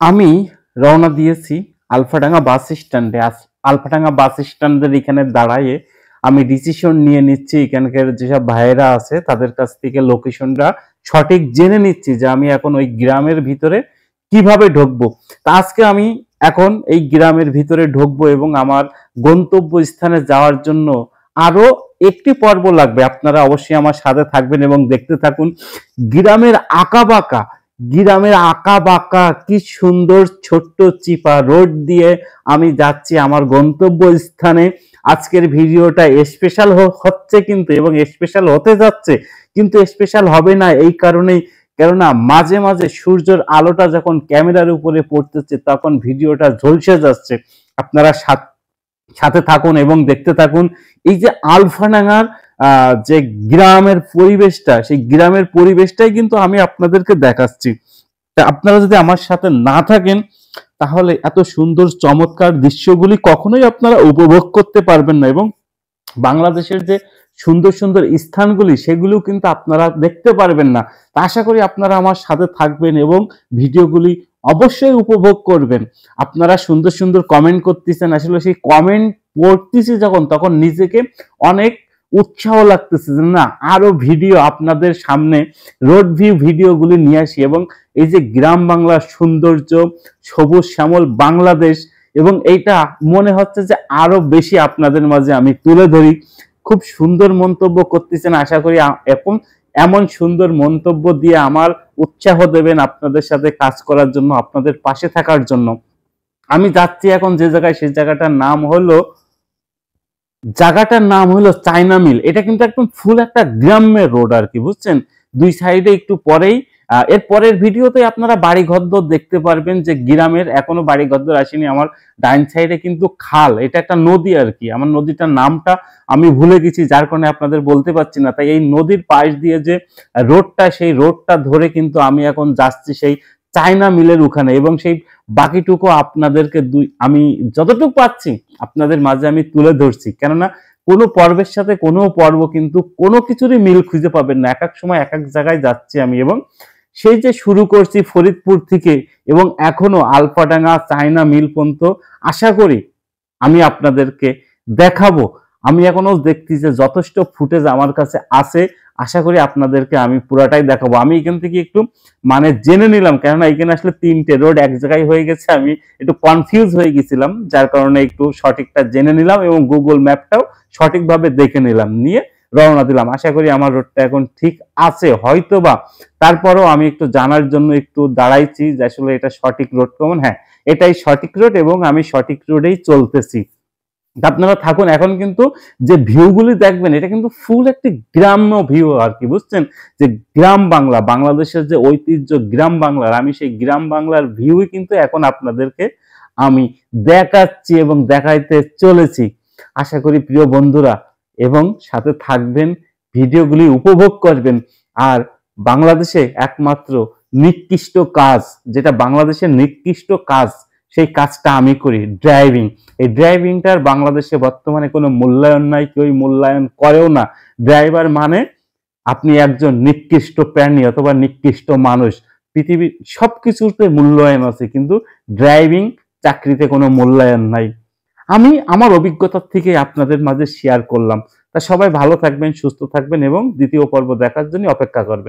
আমি রওনা দিয়েছি আলফাডাঙ্গা বাস স্ট্যান্ডে। আলফাডাঙ্গা বাস স্ট্যান্ডের এখানে দাঁড়ায়ে আমি ডিসিশন নিয়ে নিচ্ছি, এখানকার যেসব ভাইয়েরা আছে তাদের কাছ থেকে লোকেশনটা সঠিক জেনে নিচ্ছি যে আমি এখন ওই গ্রামের ভিতরে কিভাবে ঢুকবো। তা আজকে আমি এখন এই গ্রামের ভিতরে ঢুকবো এবং আমার গন্তব্য স্থানে যাওয়ার জন্য আরো একটি পর্ব লাগবে। আপনারা অবশ্যই আমার সাথে থাকবেন এবং দেখতে থাকুন। গ্রামের আঁকাবাঁকা গ্রামের আঁকা বাঁকা কি সুন্দর ছোট্ট চিপা রোড দিয়ে আমি যাচ্ছি আমার গন্তব্য স্থানে। আজকের ভিডিওটা স্পেশাল হচ্ছে কিন্তু, এবং স্পেশাল হতে যাচ্ছে, কিন্তু স্পেশাল হবে না এই কারণেই, কেননা মাঝে মাঝে সূর্যের আলোটা যখন ক্যামেরার উপরে পড়তেছে তখন ভিডিওটা ঝলসে যাচ্ছে। আপনারা সাথে থাকুন এবং দেখতে থাকুন। এই যে আলফাডাঙ্গার যে গ্রামের পরিবেশটা, সেই গ্রামের পরিবেশটাই কিন্তু আমি আপনাদেরকে দেখাচ্ছি। তা আপনারা যদি আমার সাথে না থাকেন তাহলে এত সুন্দর চমৎকার দৃশ্যগুলি কখনোই আপনারা উপভোগ করতে পারবেন না, এবং বাংলাদেশের যে সুন্দর সুন্দর স্থানগুলি সেগুলো কিন্তু আপনারা দেখতে পারবেন না। তা আশা করি আপনারা আমার সাথে থাকবেন এবং ভিডিওগুলি অবশ্যই উপভোগ করবেন। আপনারা সুন্দর সুন্দর কমেন্ট করতেছেন, আসলে সেই কমেন্ট পড়তেছি যখন তখন নিজেকে অনেক উৎসাহ লাগতেছে যে না, আরো ভিডিও আপনাদের সামনে রোড ভিউ ভিডিওগুলি নিয়ে আসি, এবং এই যে গ্রাম বাংলার সৌন্দর্য, সবুজ শ্যামল বাংলাদেশ, এবং এইটা মনে হচ্ছে যে আরো বেশি আপনাদের মাঝে আমি তুলে ধরি। খুব সুন্দর মন্তব্য করতেছেন, আশা করি এখন এমন সুন্দর মন্তব্য দিয়ে আমার উৎসাহ দেবেন আপনাদের সাথে কাজ করার জন্য, আপনাদের পাশে থাকার জন্য। আমি যাচ্ছি এখন যে জায়গায়, সেই জায়গাটার নাম হলো চায়না মিল। এটা কিন্তু একদম ফুল একটা গ্রামের রোড আর কি, বুঝছেন। দুই সাইডে একটু পরেই এর পরের ভিডিওতে আপনারা বাড়ি ঘরদর দেখতে পারবেন যে গ্রামের এখনো বাড়ি ঘরদর আসেনি। আমার ডাইন সাইডে কিন্তু খাল, এটা একটা নদী আর কি। আমার নদীটার নামটা আমি ভুলে গেছি, যার কারণে আপনাদের বলতে পারছি না। তাই এই নদীর পাশ দিয়ে যে রোডটা, সেই রোডটা ধরে কিন্তু আমি এখন যাচ্ছি সেই চায়না মিলের ওখানে, এবং সেই বাকিটুকু আপনাদেরকে আমি যতটুকু পাচ্ছি আপনাদের মাঝে আমি তুলে ধরছি। কেননা কোনো পর্বের সাথে কোনো পর্ব কিন্তু কোনো কিছুরই মিল খুঁজে পাবেন না, এক এক সময় এক এক জায়গায় যাচ্ছি আমি। এবং সেই যে শুরু করছি ফরিদপুর থেকে এবং এখনো আলফাডাঙ্গা চায়না মিল পর্যন্ত আশা করি আমি আপনাদেরকে দেখাবো। আমি এখনো দেখছি যে যথেষ্ট ফুটেজ আমার কাছে আছে, আশা করি আপনাদেরকে আমি পুরাটাই দেখাবো। আমি এখান থেকে একটু জেনে নিলাম, কেননা এখানে আসলে তিনটে রোড এক জায়গায় হয়ে গেছে, আমি একটু কনফিউজ হয়ে গেছিলাম, যার কারণে একটু সঠিকটা জেনে নিলাম এবং গুগল ম্যাপটাও সঠিকভাবে দেখে নিলাম, নিয়ে রওনা দিলাম। আশা করি আমার রোডটা এখন ঠিক আছে হয়তোবা, তারপরও আমি একটু জানার জন্য একটু দাঁড়াইছি যে আসলে এটা সঠিক রোড কেমন। হ্যাঁ, এটাই সঠিক রোড এবং আমি সঠিক রোডেই চলতেছি। আপনারা থাকুন। এখন কিন্তু যে ভিউগুলি দেখবেন এটা কিন্তু ফুল একটি গ্রাম্য ভিউ আর কি, বুঝছেন। যে গ্রাম বাংলা, বাংলাদেশের যে ঐতিহ্য গ্রাম বাংলার, আমি সেই গ্রাম বাংলার ভিউই কিন্তু এখন আপনাদেরকে আমি দেখাচ্ছি এবং দেখাইতে চলেছি। আশা করি প্রিয় বন্ধুরা এবং সাথে থাকবেন, ভিডিওগুলি উপভোগ করবেন। আর বাংলাদেশে একমাত্র নিকৃষ্ট কাজ, যেটা বাংলাদেশের নিকৃষ্ট কাজ, সেই কাজটা আমি করি, ড্রাইভিং। এই ড্রাইভিংটার বাংলাদেশে বর্তমানে কোনো মূল্যায়ন নাই, কেউ মূল্যায়ন করেও না। ড্রাইভার মানে আপনি একজন নিকৃষ্ট প্রাণী অথবা নিকৃষ্ট মানুষ। পৃথিবীর সবকিছুতে মূল্যায়ন আছে, কিন্তু ড্রাইভিং চাকরিতে কোনো মূল্যায়ন নাই। আমি আমার অভিজ্ঞতা থেকে আপনাদের মাঝে শেয়ার করলাম। তা সবাই ভালো থাকবেন, সুস্থ থাকবেন এবং দ্বিতীয় পর্ব দেখার জন্য অপেক্ষা করবেন।